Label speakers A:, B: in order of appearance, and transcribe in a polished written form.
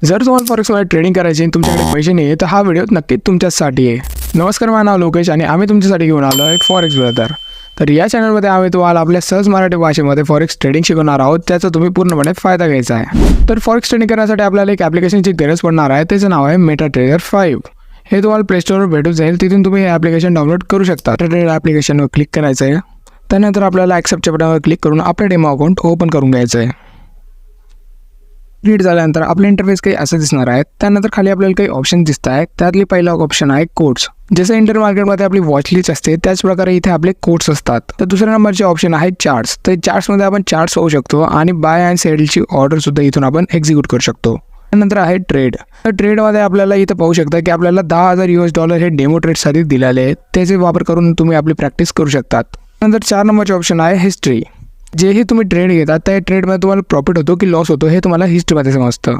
A: जर तुम्हाला फॉरेक्समध्ये ट्रेडिंग करायची आणि तुमच्याकडे पैसे नाही आहे तर हा व्हिडिओ नक्कीच तुमच्यासाठी आहे। नमस्कार, माझं नाव लोकेश आणि आम्ही तुमच्यासाठी घेऊन आलो एक फॉरेक्स ब्रदर। तर या चॅनलमध्ये आम्ही तुम्हाला आपल्या सहज मराठी भाषेमध्ये फॉरेक्स ट्रेडिंग शिकवणार आहोत, त्याचा तुम्ही पूर्णपणे फायदा घ्यायचा आहे। तर फॉरेक्स ट्रेडिंग करण्यासाठी आपल्याला एक ॲप्लिकेशनची गरज पडणार आहे, त्याचं नाव आहे मेटाट्रेडर 5। हे तुम्हाला प्ले स्टोरवर भेटून जाईल, तिथून तुम्ही हे ॲप्लिकेशन डाउनलोड करू शकता। मेटाट्रेडर ॲप्लिकेशनवर क्लिक करायचं आहे, त्यानंतर आपल्याला ॲक्सेप्टच्या बटनवर क्लिक करून आपलं डेमो अकाउंट ओपन करून घ्यायचं आहे। रीड झाल्यानंतर आपले इंटरफेस काही असं दिसणार आहे। त्यानंतर खाली आपल्याला काही ऑप्शन दिसत आहेत, त्यातली पहिला ऑप्शन आहे कोड्स। जसं इंटर मार्केटमध्ये आपली वॉच लिस्ट असते त्याच प्रकारे इथे आपले कोड्स असतात। तर दुसऱ्या नंबरचे ऑप्शन आहे चार्ट्स। तर चार्ट्समध्ये आपण चार्ट्स होऊ शकतो आणि बाय अँड सेलची ऑर्डर सुद्धा इथून आपण एक्झिक्यूट करू शकतो। त्यानंतर आहे ट्रेड। तर ट्रेडमध्ये आपल्याला इथं पाहू शकता की आपल्याला $10,000 हे डेमो ट्रेडसाठी दिलेले आहेत, त्याचे वापर करून तुम्ही आपली प्रॅक्टिस करू शकतात। त्यानंतर 4 नंबरचे ऑप्शन आहे हिस्ट्री। जेही तुम्ही ट्रेड घेतात त्या ट्रेडमध्ये तुम्हाला प्रॉफिट होतो की लॉस होतो हे तुम्हाला हिस्ट्रीमध्ये समजतं।